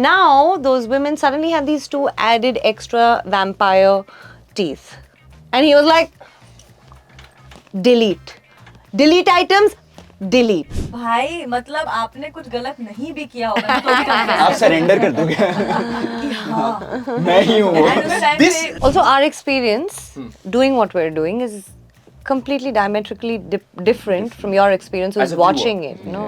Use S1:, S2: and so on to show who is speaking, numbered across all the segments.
S1: now those women suddenly had these 2 added extra vampire teeth. And he was like, delete items, delete.
S2: भाई मतलब आपने कुछ गलत नहीं भी किया होगा तो भी
S3: आप सरेंडर कर दोगे मैं ही हूँ वो.
S4: This
S1: Also, our experience doing what we're doing is completely diametrically different from your experience
S4: As
S1: who's
S4: a viewer.
S1: watching it. No.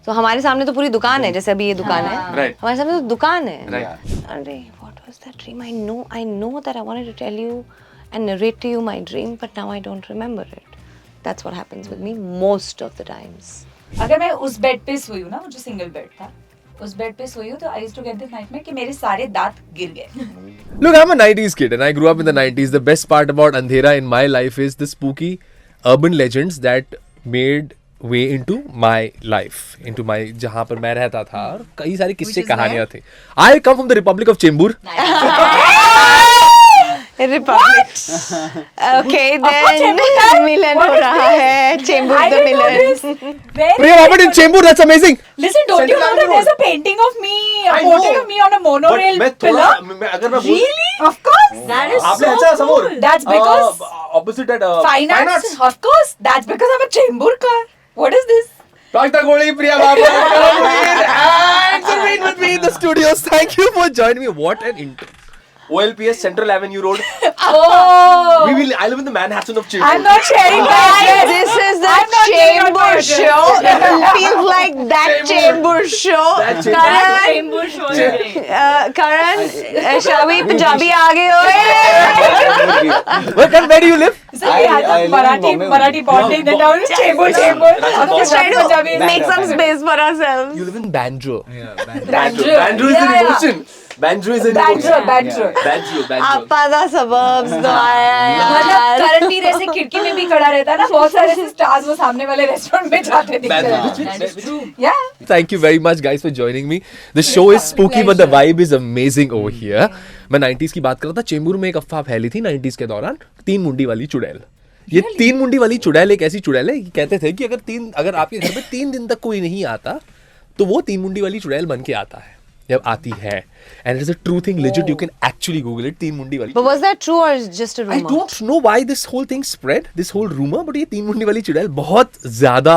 S1: So हमारे सामने तो पूरी दुकान है, जैसे अभी ये दुकान है.
S4: Right.
S1: हमारे सामने तो दुकान है.
S4: Right.
S1: अरे, what was that dream? I know that I wanted to tell you and narrate to you my dream, but now I don't remember it. That's what happens with me most of the times.
S2: अगर मैं उस bed पे सोई हूँ ना, वो जो single bed था, उस बेड पे सोई हूँ तो I used to get this nightmare कि मेरे सारे दांत गिर गए.
S5: Look, I'm a 90s kid and I grew up in the 90s. The best part about Andhera in my life is the spooky urban legends that made way into my life, into my जहाँ पर मैं रहता था और कई सारी किस्से कहानियाँ थी. I come from the Republic of Chembur.
S1: Republic. Okay, then मिलन हो रहा है. Chembur the Milan.
S5: Priya Bapat in Chembur, that's amazing.
S2: Listen, don't you know that there's a painting of me, a
S4: I
S2: portrait
S4: know.
S2: of me on a monorail
S4: मैं
S2: pillar?
S4: थोड़ा अगर मैं
S2: Really? Of course.
S6: That is
S4: आपने
S6: so
S4: अच्छा
S6: cool.
S4: समोर.
S2: That's because
S4: opposite that
S2: fine arts. Of course. That's because I'm a Chemburkar. What is this?
S4: Prakta Goli, Priya Bapat,
S5: And Sarveen with me in the studios. Thank you for joining me. What an intro.
S4: OLPS Central Avenue Road.
S2: Oh.
S4: I live in the Manhattan of Chembur.
S2: I'm not sharing that.
S1: Guys, this is the
S2: I'm not sharing your
S1: Chembur
S2: address.
S1: show. It feels like that Chembur show.
S4: That Chembur.
S6: That
S1: Karan,
S6: Chembur show is great.
S1: Karan, shall we Punjabi आगे होए?
S5: Where do you live?
S2: So we had
S3: I
S2: a
S3: live in Bombay.
S2: Marathi bonding. Then now it's Chembur. I'm
S1: Just trying to
S2: Punjabi.
S1: make some space for ourselves.
S5: You live in Bandra.
S4: Bandra. Bandra is in emotion. Bandra is in emotion. Bandra.
S1: आपा दा suburbs तो आया
S2: मतलब
S1: यार.
S2: Currently ऐसे खिड़की में भी खड़ा रहता है ना, बहुत सारे ऐसे स्टार्स वो सामने वाले रेस्टोरेंट में जाते दिखते हैं.
S6: That is true.
S2: Yeah.
S5: Thank you very much guys for joining me. The show is spooky but the vibe is amazing over here. मैं 90s की बात कर रहा था. चेंबूर में एक अफवाह फैली थी 90s के दौरान, 3 मुंडी वाली चुड़ैल. ये 3 मुंडी वाली चुड़ैल एक ऐसी चुड़ैल है कि कहते थे कि अगर आपके घर में 3 दिन तक कोई नहीं आता तो वो 3 मुंडी वाली चुड़ैल बन के आता है जब आती है. And it is a true thing, legit. You can actually Google it. 3 मुंडी वाली.
S1: But was that true or just a rumor?
S5: I don't know why this whole thing spread, this whole rumor, but ये 3 मुंडी वाली चुड़ैल बहुत ज्यादा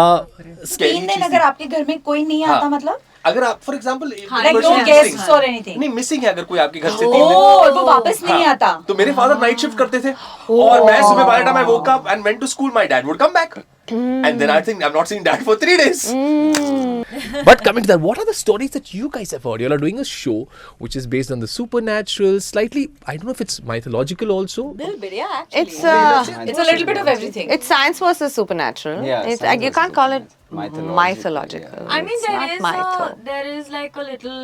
S2: 3 दिन अगर आपके घर में कोई नहीं आता मतलब
S4: अगर आप for example
S2: like no guests or anything.
S4: नहीं मिसिंग है अगर कोई आपके घर से 3 दिन.
S2: और वो वापस नहीं आता.
S4: तो मेरे फादर नाइट शिफ्ट करते थे और मैं सुबह by the time I woke up and went to school my dad would come back and then I think I've not seen dad for 3 days.
S5: But coming to that, what are the stories that you guys have heard? You all are doing a show which is based on the supernatural, slightly, I don't know if it's mythological also.
S6: Little bit, yeah, actually.
S1: It's
S2: It's a little bit of everything.
S1: it's science versus supernatural.
S3: Yeah,
S1: It's,
S3: science
S1: you can't
S3: versus
S1: call it
S3: mythological,
S1: mythological.
S3: yeah.
S6: I mean,
S1: It's not mytho.
S6: there is like a little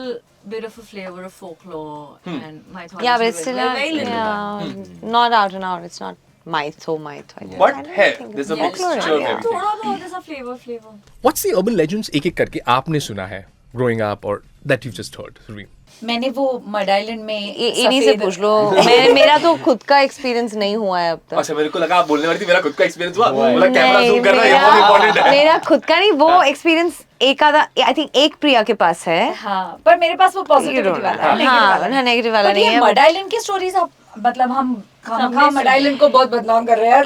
S6: bit of a flavor of folklore and mythology.
S1: Yeah, but it's
S6: with
S1: still
S6: it. Very little.
S1: not out and out. It's not mytho. I think.
S4: But
S1: I don't
S4: है
S1: think
S4: there's
S1: it's
S4: a mixture of
S1: folklore, yeah.
S4: everything.
S6: थोड़ा बहुत ऐसा flavor.
S5: What's the urban legends एक एक करके आपने सुना है growing up or that you've just heard? Sarveen?
S2: मैंने वो मड आइलैंड में
S1: इन्हीं से पूछ लो. मेरा तो खुद का एक्सपीरियंस नहीं हुआ है अब तक.
S4: अच्छा मेरे को लगा आप बोलने वाली थी मेरा खुद का एक्सपीरियंस हुआ. बोला कैमरा जूम करना ये बहुत इंपॉर्टेंट है.
S1: मेरा खुद का नहीं, वो एक्सपीरियंस एक आधा आई थिंक एक प्रिया के पास है.
S2: हाँ, पर मेरे पास वो पॉजिटिविटी वाला है.
S1: हाँ, नेगेटिव वाला नहीं है.
S2: मड आइलैंड की स्टोरीज आप मतलब हम मड आइलैंड को बहुत बदनाम कर रहे हैं यार.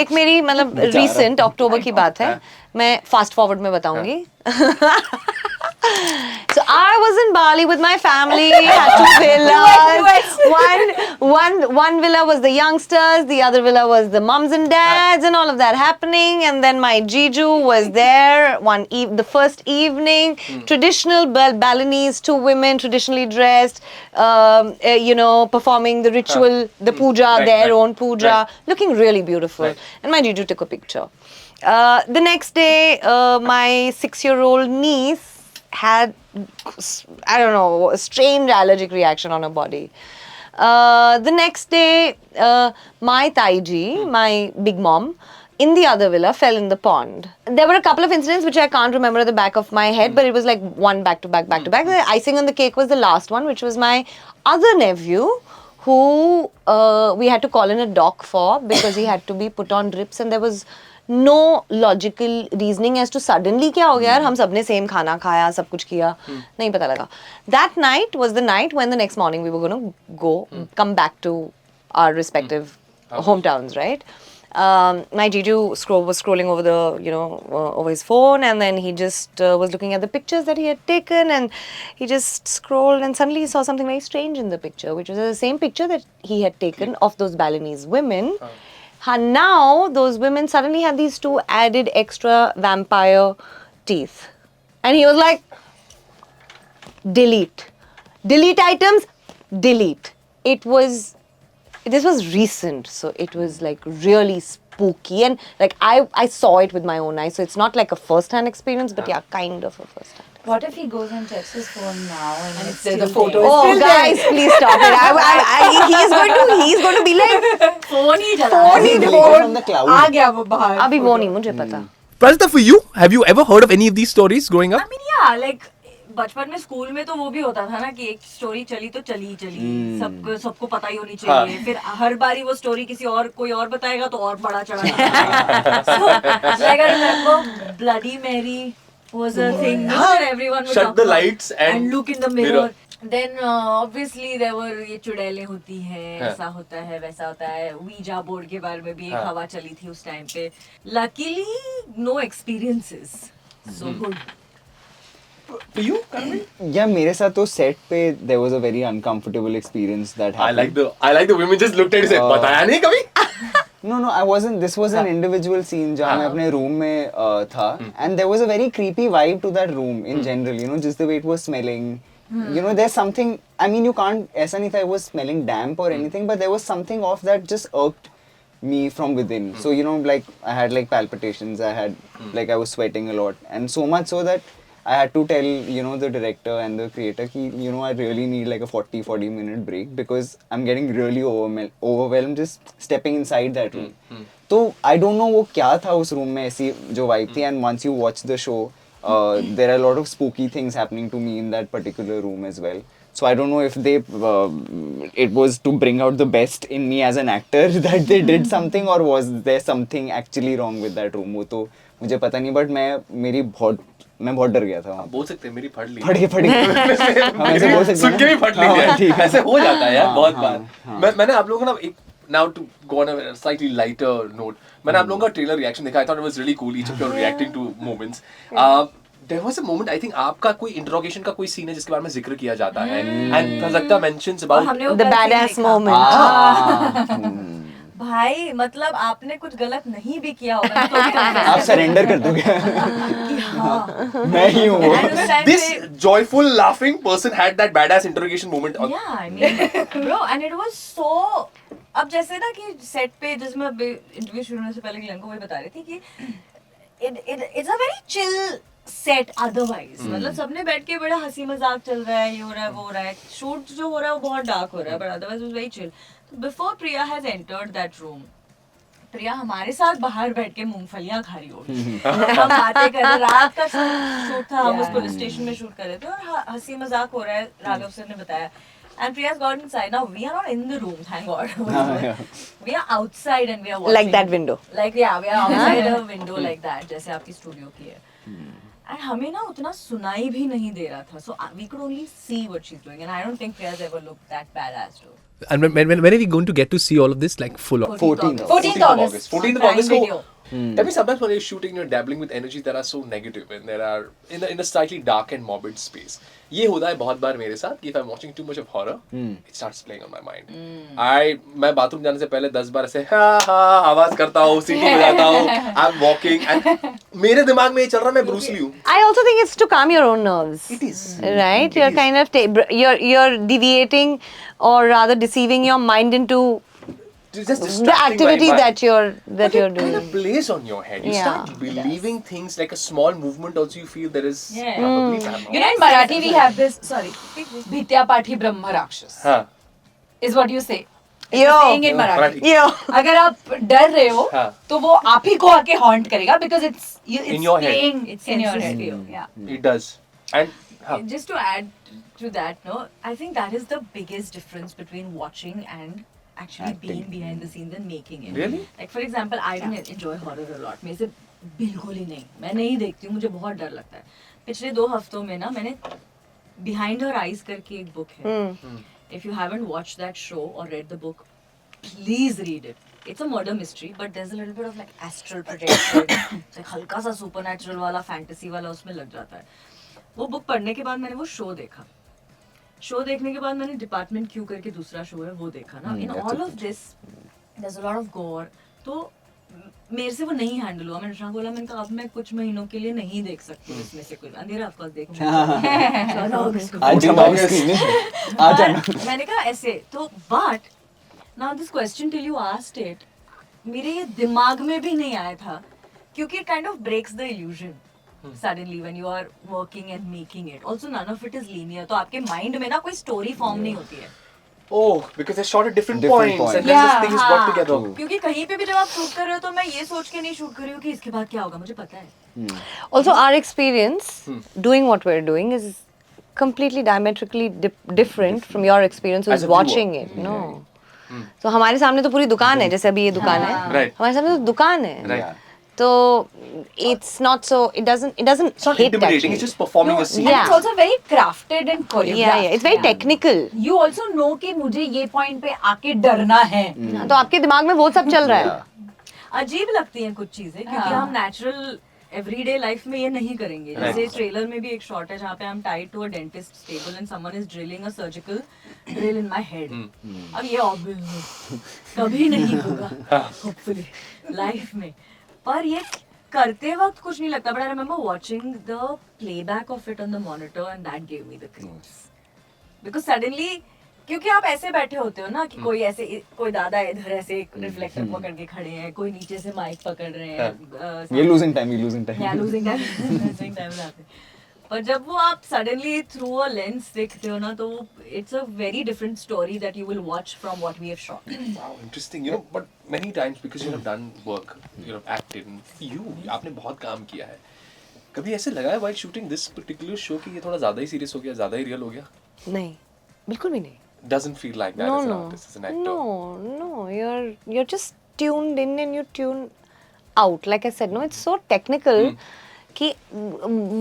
S1: एक मेरी मतलब रीसेंट अक्टूबर की बात है. मैं फास्ट फॉरवर्ड में बताऊंगी. So I was in Bali with my family, had 2 villas. One villa was the youngsters, the other villa was the mums and dads, and all of that happening. And then my Jiju was there the first evening. Traditional Balinese, 2 women traditionally dressed, performing the ritual, the puja, their own puja, looking really beautiful. And my Jiju took a picture. The next day, my 6-year-old niece had, I don't know, a strange allergic reaction on her body. The next day, my Taiji, my big mom, in the other villa, fell in the pond. There were a couple of incidents which I can't remember at the back of my head, but it was like one back to back. The icing on the cake was the last one, which was my other nephew, who we had to call in a doc for because he had to be put on drips, and there was no logical reasoning as to suddenly क्या हो गया यार, हम सबने same खाना खाया, सब कुछ किया, नहीं पता लगा. That night was the night when the next morning we were going to come back to our respective hometowns, right? My Jiju was scrolling over over his phone, and then he just was looking at the pictures that he had taken, and he just scrolled, and suddenly he saw something very strange in the picture, which was the same picture that he had taken of those Balinese women. And now those women suddenly had these 2 added extra vampire teeth, and he was like, delete items, delete. This was recent, so it was like really spooky, and like I saw it with my own eyes, so it's not like a first-hand experience, but yeah, kind of a first-hand.
S2: What if he goes and checks his phone now and it's
S6: the
S2: still
S6: photo
S2: there?
S6: is
S1: Oh
S6: still
S1: guys, please stop it! He's going to be like,
S6: phone ही चला
S1: phone
S6: है।
S1: ही
S3: Deleted
S1: phone.
S3: from the cloud.
S6: आ गया वो बाहर
S1: अभी वो नहीं मुझे पता.
S5: Pranjita, for you, have you ever heard of any of these stories growing up?
S6: I mean, yeah, like बचपन में स्कूल में तो वो भी होता था ना कि एक स्टोरी चली तो चली ही चली, सबको पता ही होनी चाहिए, फिर हर बारी वो स्टोरी कोई और बताएगा तो और बड़ा चढ़ा. So, like I remember Bloody Mary was a thing that everyone would
S4: Shut
S6: talk
S4: the
S6: about.
S4: lights and
S6: look in the mirror. Then obviously there were ये चुड़ैलें होती हैं, ऐसा होता है वैसा होता है. Ouija board के बारे में भी एक हवा चली थी उस टाइम पे. Luckily no experiences, so good.
S4: For you, Karmi?
S3: Yeah, मेरे साथ तो set पे there was a very uncomfortable experience that
S4: I
S3: happened.
S4: like the women just looked at you and said, बताया नहीं कभी?
S3: No, I wasn't. This was an individual scene जहाँ मैं अपने room में था, and there was a very creepy vibe to that room in general. You know, just the way it was smelling. You know, there's something. I mean, you can't. ऐसा नहीं था it was smelling damp or anything, but there was something off that just irked me from within. So you know, like I had like palpitations. I had like I was sweating a lot, and so much so that I had to tell, you know, the director and the creator ki, you know, I really need like a 40 minute break because I'm getting really overwhelmed just stepping inside that room. So I don't know वो क्या था उस room में ऐसी जो vibe थी, and once you watch the show, there are a lot of spooky things happening to me in that particular room as well. So I don't know if they, it was to bring out the best in me as an actor that they did something, or was there something actually wrong with that room. वो तो मुझे पता नहीं, but मैं बहुत डर गया था वहाँ.
S4: बोल सकते हैं मेरी फट ली.
S3: फट गई. हम ऐसे बोल सकते हैं
S4: सुन के भी फट ली
S3: हाँ, ठीक
S4: है.
S3: है.
S4: ऐसे हो जाता है यार बहुत बार.
S3: हाँ.
S4: मैंने आप लोगों को ना एक now to go on a slightly lighter note, मैंने आप लोगों का ट्रेलर रिएक्शन देखा. I thought it was really cool, each of you reacting to moments. There was a moment, I think आपका कोई इंट्रोगेशन का कोई सीन है जिसके बारे में जिक्र किया जाता है, and Prajakta mentions about
S1: The badass moment.
S6: भाई मतलब आपने कुछ गलत नहीं भी किया होगा तो भी confess
S3: आप सरेंडर कर दोगे.
S6: कि हाँ.
S3: मैं ही हूँ वो.
S6: And उस time
S4: this
S6: पे-
S4: joyful laughing person had that badass interrogation moment.
S6: Yeah, I mean, bro, and it was so. अब जैसे ना कि सेट पे जिसमें इंटरव्यू शुरू होने से पहले गिलन को वही बता रही थी कि it's a very chill set otherwise. मतलब सबने बैठ के बड़ा हंसी मजाक चल रहा है, ये हो रहा है वो हो रहा है, शूट जो हो रहा है वो बहुत डार्क हो रहा है, but otherwise it was very chill. Before Priya has entered that room, प्रिया हमारे साथ बाहर बैठ के मूंगफलियां खा रही होगी. हम बातें कर रहे, रात का शूट था, हम उस पुलिस स्टेशन में शूट कर रहे थे और हंसी मजाक हो रहा है, राघव सर ने बताया. And Priya's gone inside. Now we are not in the room, thank God. We are outside and we are watching.
S1: Like that window.
S6: Like yeah, we are outside a window like that, जैसे आपकी studio की है. And हमें ना उतना सुनाई भी नहीं दे रहा था. So we could only see what she's doing, and I don't think Priya's ever looked that badass too.
S5: And when are we going to get to see all of this like full on?
S3: 14th.
S6: 14th August.
S4: 14th of
S6: Prime
S4: August.
S6: Video.
S4: Tell me, sometimes when you're shooting, you're dabbling with energies that are so negative and there are in a slightly dark and morbid space. ये होता है बहुत बार मेरे साथ कि if I'm watching too much of horror, it starts playing on my mind. मैं bathroom जाने से पहले 10 बार ऐसे आवाज करता हूँ, सीटी बजाता हूँ, I'm walking and मेरे दिमाग में ये चल रहा है मैं ब्रूस ली हूँ.
S1: I also think it's to calm your own nerves.
S4: It is.
S1: Right? You're kind of you're deviating or rather deceiving your mind into
S4: Just
S1: the
S4: distracting
S1: activity
S4: my mind.
S1: that you're
S4: But it kind of
S1: doing.
S4: plays on your head. You
S1: Yeah.
S4: start believing things like a small movement also you feel there is
S6: Yeah.
S4: probably paranormal.
S2: You know, in Marathi we have this. Sorry, Bhitya Pathi Brahma Rakshas
S4: हाँ.
S2: is what you say. It's
S1: Yo.
S2: a saying in Marathi.
S1: Yo.
S2: अगर आप डर रहे हो
S4: हाँ.
S2: तो वो आप ही को आके haunt करेगा because it's
S4: In your head.
S2: playing
S6: It's
S2: in your
S6: senses
S2: head.
S6: feel, yeah.
S4: It does. And हाँ.
S6: Just to add to that, no, I think that is the biggest difference between watching and actually being behind the scenes and making it.
S4: Really?
S6: Like for example, I don't enjoy horror a lot. मेरे से बिल्कुल ही नहीं. मैं नहीं देखती हूँ, मुझे बहुत डर लगता है. पिछले 2 हफ्तों में ना मैंने Behind Her Eyes करके एक book है. If you haven't watched that show or read the book, please read it. It's a murder mystery, but there's a little bit of like astral projection. like हल्का सा supernatural वाला fantasy वाला उसमें लग जाता है. वो book पढ़ने के बाद मैंने वो show देखा. शो देखने के बाद मैंने डिपार्टमेंट क्यू करके दूसरा शो है वो देखा ना. In all of this there is a lot of gore. तो मेरे से वो नहीं हैंडल हुआ. मैंने शाह बोला, मैंने कहा अब मैं कुछ महीनों के लिए नहीं देख सकती हूँ इसमें से कुछ. अंधेरा ऑफ कोर्स देखूंगी. मैंने कहा ऐसे तो. But now this question till you asked it, मेरे ये दिमाग में भी नहीं आया था, क्योंकि it kind of breaks the illusion suddenly when you are working and making it. Also none of it is linear. तो आपके mind में ना कोई story form नहीं होती है.
S4: Oh, because they're shot at different
S3: Different
S4: points
S3: points.
S4: and then
S6: Yeah,
S4: this thing is brought together.
S6: क्योंकि कहीं पे भी जब आप शूट कर रहे हो तो मैं ये सोच के नहीं शूट कर रही हूँ कि इसके बाद क्या होगा. मुझे पता है.
S1: Also, our experience doing what we're doing is completely diametrically different from your experience
S4: As
S1: who's
S4: a viewer.
S1: watching it. No. So हमारे सामने तो पूरी दुकान है, जैसे अभी ये दुकान है.
S4: Right.
S1: हमारे सामने तो दुकान है.
S4: Right.
S1: तो it's not so. It doesn't
S4: It's not
S1: hit
S4: intimidating.
S1: actually.
S4: It's just performing a scene.
S6: And
S1: Yeah.
S6: it's also very crafted and choreographed.
S1: Yeah, it's very technical.
S6: You also know कि मुझे ये point पे आके डरना है.
S1: तो आपके दिमाग में वो सब चल रहा है.
S6: अजीब लगती हैं कुछ चीजें क्योंकि हम नेचुरल एवरीडे लाइफ में ये नहीं करेंगे. जैसे ट्रेलर में भी एक शॉट है जहाँ पे I'm tied to a dentist table and someone is drilling a surgical drill in my head. अब ये obvious कभी नहीं होगा hopefully लाइफ में. पर ये करते वक्त कुछ नहीं लगता. But I remember watching the playback of it on the monitor and that gave me the creeps. Because suddenly क्योंकि आप ऐसे बैठे होते हो ना कि कोई ऐसे कोई दादा इधर ऐसे रिफ्लेक्टर पकड़ के खड़े हैं, कोई नीचे से माइक पकड़ रहे हैं.
S3: We're losing time.
S6: losing time. पर जब वो आप suddenly through a lens देखते हो ना तो it's a very different story that you will watch from what we have shot.
S4: Wow, interesting. You know, but many times because you have done work, you have acted, and आपने बहुत काम किया है. कभी ऐसे लगा है while shooting this particular show कि ये थोड़ा ज़्यादा ही serious हो गया, ज़्यादा ही real हो गया?
S1: नहीं, बिल्कुल भी नहीं.
S4: Doesn't feel like that as an artist, as an actor.
S1: No. You're just tuned in and you tune out. Like I said, no, it's so technical कि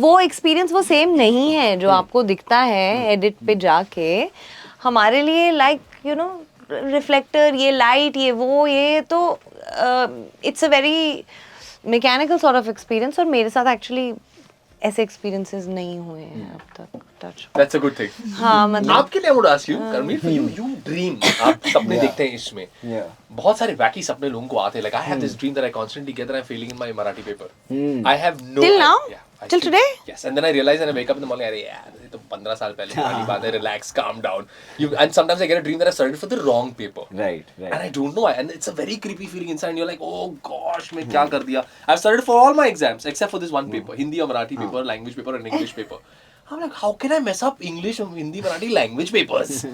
S1: वो experience वो same नहीं है जो आपको दिखता है edit पे जाके. हमारे लिए like you know reflector, ये light, ये वो, ये तो it's a very mechanical sort of experience. और मेरे साथ actually ऐसे experiences नहीं हुए हैं अब तक. Touch.
S4: That's a good thing.
S1: हाँ मतलब.
S4: आपके लिए I would ask you, Karmir, for you dream. आप सपने देखते हैं इसमें.
S3: Yeah.
S4: बहुत सारे wacky सपने लोगों को आते हैं. Like I have this dream that I constantly get that I'm failing in my Marathi paper. I have no.
S1: Till now?
S4: Yeah, I
S1: Till
S4: still-
S1: today?
S4: Yes, and then I realize and I wake up in the morning. अरे यार, ये तो 15 साल पहले पुरानी बात है. Relax, calm down. And sometimes I get a dream that I studied for the wrong paper.
S3: Right.
S4: And I don't know why. And it's a very creepy feeling inside. And you're like, oh gosh, मैं क्या कर दिया? I've studied for all my exams except for this one paper, Hindi or Marathi paper, language paper, and English paper. I'm like, how can I mess up English or Hindi, Marathi language papers?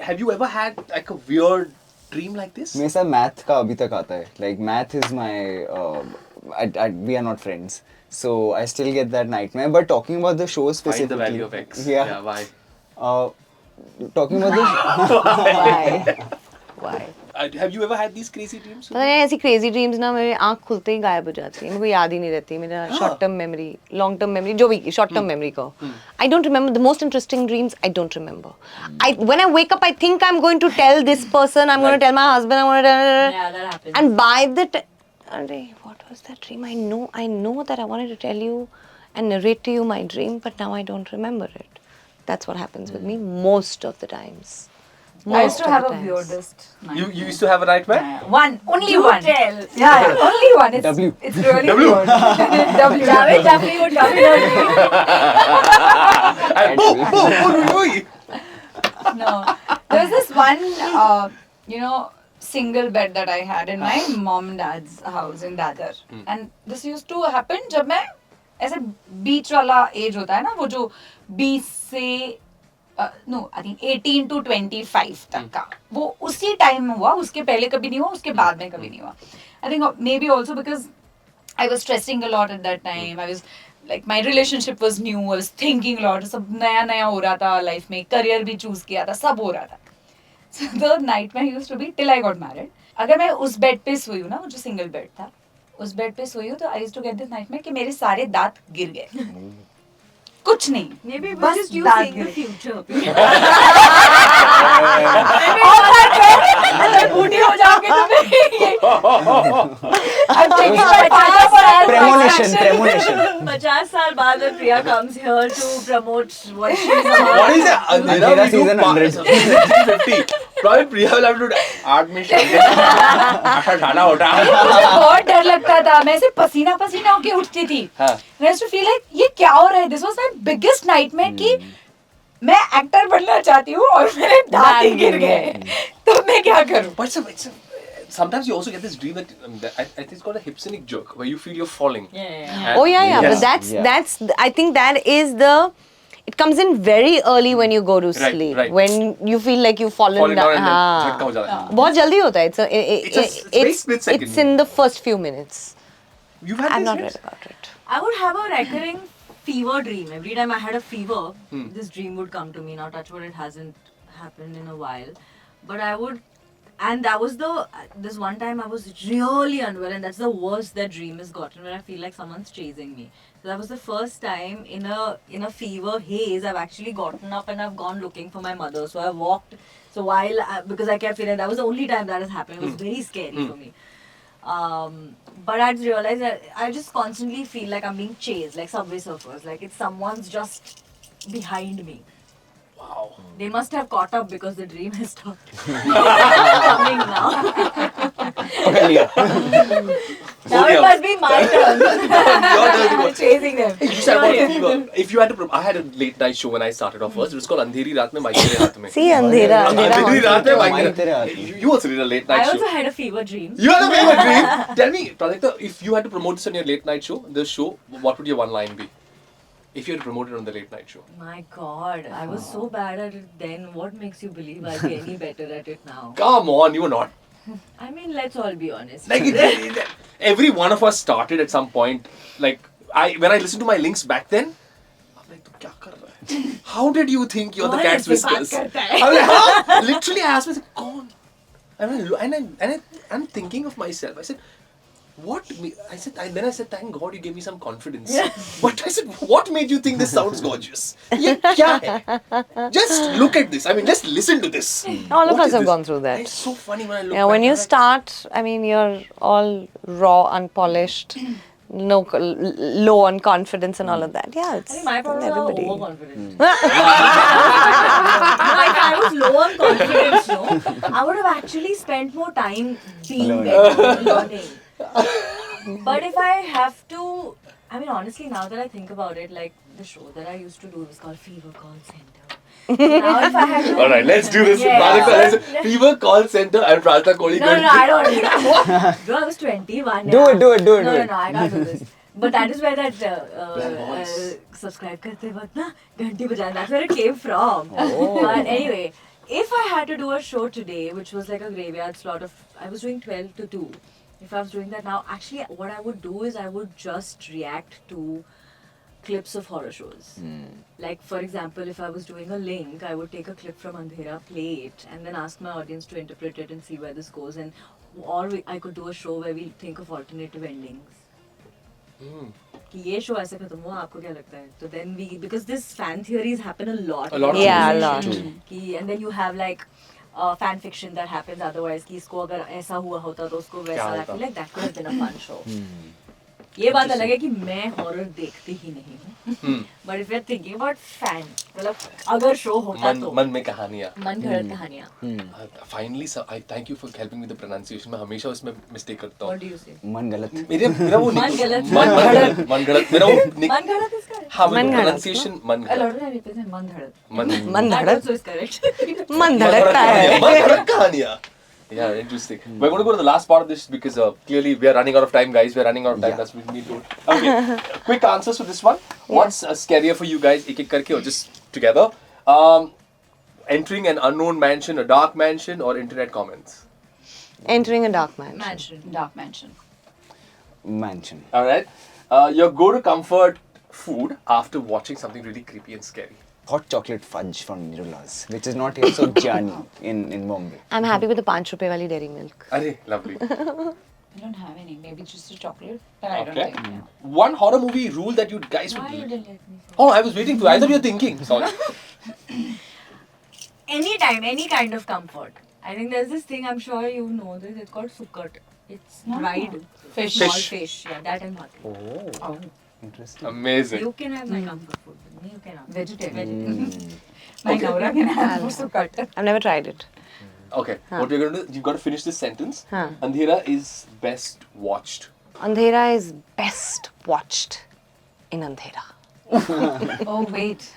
S4: Have you ever had like a weird dream like this?
S3: मेरे साथ math का अभी तक आता है. Like math is my. We are not friends, so I still get that nightmare. But talking about the show
S4: Find
S3: specifically.
S4: the value of X.
S3: Yeah.
S4: Why?
S3: Talking about the.
S1: Why?
S4: Have you ever had these crazy dreams?
S1: पता नहीं ऐसी crazy dreams ना मेरे आँख खुलते ही गायब हो जाती है. मेरे को याद ही नहीं रहती. मेरा short term memory, long term memory, जो भी शॉर्ट टर्म मेमोरी को. I don't remember the most interesting dreams. I don't remember. When I wake up, I think I'm going to tell this person. I'm going to tell my husband. I'm going to tell.
S6: Yeah, that happens.
S1: And by the what was that dream? I know that I wanted to tell you and narrate to you my dream, but now I don't remember it. That's what happens with me most of the times.
S2: I used to have a weirdest
S4: You used to have a nightmare?
S2: only
S6: You
S2: one.
S6: tell.
S2: Yeah, only one. It's,
S3: W.
S2: It's really
S4: W.
S2: weird. W.
S6: W would come in.
S4: And
S2: No. There was this one, single bed that I had in my mom and dad's house in Dadar. And this used to happen जब मैं ऐसे बीच वाला as होता है ना, वो जो 20 से नो आई थिंक 18 to 25 तक का, वो उसी टाइम में हुआ. उसके पहले कभी नहीं हुआ, उसके बाद में कभी नहीं हुआ. I think may be also because I was stressing a lot at that time. I was like my relationship was new. I was thinking lot. सब नया नया हो रहा था लाइफ में. करियर भी चूज किया था, सब हो रहा था. So the nightmare used to be till I got married. अगर मैं उस बेड पे सोई हूँ ना, वो जो सिंगल बेड था, उस बेड पे सोई हूँ तो I used to get this nightmare कि मेरे सारे दांत गिर गए. कुछ नहीं,
S6: Maybe it was
S2: बस
S6: just you
S2: दांत
S6: seeing the
S2: गिरे.
S6: future.
S2: मैं बूढ़ी हो जाऊंगी तो मैं ये I'm taking my father for
S3: Premonition.
S6: 50 साल बाद when Priya comes here to promote what she's
S4: What
S6: about.
S4: is it?
S3: Andhera season 100.
S4: 50. Probably Priya will have to do 8 में अच्छा ठाना होता.
S2: मुझे बहुत डर लगता था. मैं ऐसे पसीना पसीना होके उठती थी.
S4: हाँ.
S2: I used to feel like ये क्या हो रहा है? This was my biggest nightmare कि मैं एक्टर बनना चाहती हूँ और मेरे दांत ही गिर गए. तो मैं क्या करूँ?
S4: But sometimes you also get this dream that I think it's called a hypsonic jerk where you feel you're falling.
S6: Yeah.
S4: And-
S1: Oh yeah,
S4: Yes.
S1: but that's I think that is it comes in very early when you go to
S4: Right,
S1: sleep.
S4: right.
S1: When you feel like you've fallen
S4: falling down and then
S1: हाँ.
S4: झटका हो जाता है.
S1: बहुत जल्दी होता है.
S4: It's very split second.
S1: It's in the first few minutes.
S4: You've had
S1: I've
S4: these
S1: not
S4: dreams?
S1: read about it.
S6: I would have a recurring fever dream. Every time I had a fever,
S4: Hmm.
S6: this dream would come to me. Now, touch wood, it hasn't happened in a while. But I would, and that was this one time I was really unwell, and that's the worst that dream has gotten, where I feel like someone's chasing me. So that was the first time in a fever haze I've actually gotten up and I've gone looking for my mother. So I walked. So because I kept feeling that was the only time that has happened. It was very scary for me. But I just realized that I just constantly feel like I'm being chased, like Subway Surfers, like it's someone's just behind me.
S4: Wow.
S6: They must have caught up because the dream has stopped coming now.
S3: पकड़ लिया.
S6: Now it must be my turn.
S4: Your turn to go.
S6: Chasing them.
S4: You said about fever. If you had to, I had a late night show when I started off first. It was called Andheri Raat mein Maike Tere Haath mein.
S1: See, andhera
S4: Andheri
S1: haunts
S4: Raat mein
S3: Maike
S4: Maike
S3: Tere
S4: Tere
S3: Haath mein.
S4: You also did a late
S6: I
S4: night
S6: also
S4: show.
S6: had a fever dream.
S4: You had a favorite dream. Tell me, Prajakta, if you had to promote this on your late night show, what would your one line be? If you had to promote it on the late night show.
S6: My God, I was so bad at it then. What makes you believe I'll be any better at it now?
S4: Come on, you were not.
S6: I mean, let's all be honest.
S4: Like every one of us started at some point. Like when I listened to my links back then, I'm like, "Tu kya kar raha hai? How did you think you're the
S6: कौन
S4: cat's
S6: ऐसे बात
S4: whiskers?"
S6: करता है?
S4: I'm like, huh? Literally, I asked myself, "Kaun?" And I'm thinking of myself. I said, "What?" Then I said, "Thank God you gave me some confidence." But I said, "What made you think this sounds gorgeous? ये क्या है? Just look at this. I mean, just listen to this."
S1: All of
S4: What
S1: us
S4: is
S1: have
S4: this?
S1: gone through that.
S4: And it's so funny when I look
S1: Yeah, when
S4: back,
S1: you
S4: I'm like,
S1: start, I mean, you're all raw, unpolished, low on confidence and all of that. Yeah,
S6: I
S1: it's
S6: think my problem was
S1: everybody.
S6: overconfident. If I was low on confidence, no, I would have actually spent more time being better, learning. But if I have to, I mean, honestly, now that I think about it, like the show that I used to do was called Fever Call Center. Now, if I had to,
S4: All right, let's do this.
S6: Yeah.
S4: Radhika, let's Fever Call Center and Pratha Kohli.
S6: No, I don't do that. Bro, I was 21.
S3: Do it, do it, do it,
S6: No,
S3: do
S6: no,
S3: it.
S6: no, I can't do this. But that is where that
S4: voice.
S6: subscribe karte waqt na ghanti bajana. That's where it came from. But anyway, if I had to do a show today, which was like a graveyard slot of, I was doing 12 to 2. If I was doing that now, actually, what I would do is I would just react to clips of horror shows. Like, for example, if I was doing a link, I would take a clip from Andhera, play it, and then ask my audience to interpret it and see where this goes. I could do a show where we think of alternative endings. कि ये show ऐसे खत्म हुआ, आपको क्या लगता है? So then because this fan theories happen a lot.
S4: A lot.
S1: Yeah, a lot.
S6: And then you have like fan fiction that happens otherwise कि इसको अगर ऐसा हुआ होता तो उसको वैसा. I feel like that could have been a fun show. ये बात अलग है कि मैं हॉरर देखती ही नहीं हूँ. But if you're thinking about fan, मतलब अगर शो होता तो
S4: मन में कहानियाँ.
S6: मन घड़त कहानियाँ.
S4: Finally, sir, I thank you for helping me with the pronunciation. मैं हमेशा उसमें mistake करता
S6: What
S4: हूँ.
S6: do you say?
S3: मन गलत.
S4: मेरा वो
S6: मन गलत.
S4: मन गलत मेरा वो
S6: मन घड़त is correct.
S4: हाँ
S1: मन गलत,
S4: pronunciation मन
S6: A lot
S4: गलत
S6: of people say मन घड़त.
S1: मन
S6: That
S1: धड़क
S6: also is correct.
S1: मन धड़कता है.
S4: मन धड़क कहानियाँ. Yeah, interesting. We're going to go to the last part of this because clearly we are running out of time, guys. We're running out of time. That's what we need to. Okay, quick answers for this one. What's scarier for you guys? एक एक करके or just together? Entering an unknown mansion, a dark mansion, or internet comments?
S1: Entering a dark mansion.
S6: Mansion.
S2: Dark mansion.
S3: Mansion.
S4: All right. Your go-to comfort food after watching something really creepy and scary.
S3: hot chocolate fudge from Nirula's, which is not here, so Gianni in Bombay.
S1: I'm happy with the 5 rupees wali dairy milk.
S4: Arey, lovely.
S2: I don't have any. Maybe just a chocolate. But I don't
S4: Okay.
S2: think. Yeah.
S4: One horror movie rule that you guys
S6: Why you
S4: would.
S6: didn't let me say?
S4: Oh, I was waiting for. I thought you were thinking. Sorry.
S6: Anytime, any kind of comfort. I think there's this thing, I'm sure you know this, it's called sukkat. It's dried
S2: Fish.
S6: small
S4: Fish.
S6: fish. Yeah, that I'm happy.
S4: Oh,
S3: Interesting.
S4: amazing.
S6: You can have my comfort food with me, you can have
S2: Vegetarian. My Naura can have also cut.
S1: I've never tried it.
S4: Okay, what we're gonna do? You've got to finish this sentence.
S1: Huh.
S4: Andhera is best watched.
S1: Andhera is best watched in Andhera.
S2: Oh wait.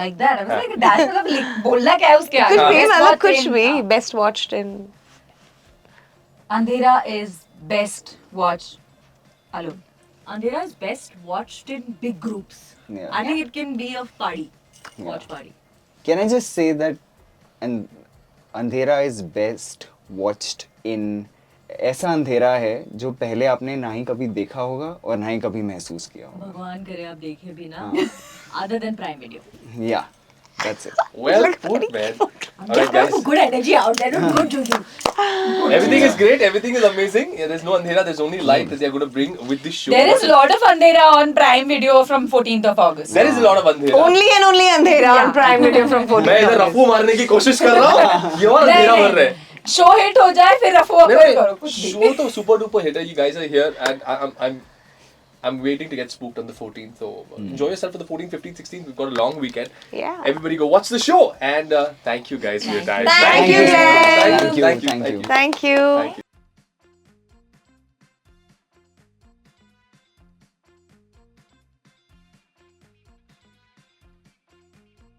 S2: Like that. I was like, dash मतलब बोलना क्या है उसके आगे?
S1: कुछ भी
S2: Best
S1: मतलब
S2: watched
S1: कुछ
S2: in-
S1: भी best watched in.
S2: Andhera is best watched alone.
S6: Andhera is best watched in big groups.
S3: Yeah.
S6: I think it can be a party. Watch
S3: Yeah.
S6: party.
S3: Can I just say that and Andhera is best watched in ऐसा अंधेरा है जो पहले आपने ना ही कभी देखा होगा और ना ही कभी महसूस किया होगा.
S6: भगवान करे आप देखे भी ना. Other than Prime Video.
S3: Yeah, that's it.
S4: Well put, man. Alright, guys.
S6: Good energy out there. Good to you.
S4: Everything is great. Everything is amazing. Yeah, there's no Andhera. There's only light that they're going to bring with this show.
S2: There is a lot of Andhera on Prime Video from 14th of August.
S4: There is a lot of Andhera.
S1: Only and only Andhera on Prime Video from 14.
S4: मैं इधर रफू मारने की कोशिश कर रहा हूँ. ये और अंधेरा भर रहे हैं.
S2: शो हिट हो जाए फिर रफू अपन करो कुछ भी.
S4: Show तो super duper hit है. You guys are here and I'm waiting to get spooked on the 14th. So enjoy yourself for the 14th, 15th, 16th. We've got a long weekend.
S1: Yeah.
S4: Everybody go watch the show and thank you guys for your time.
S1: Thank you, Glenn.
S4: Thank you.
S3: Thank you.
S1: Thank you.
S4: Thank you.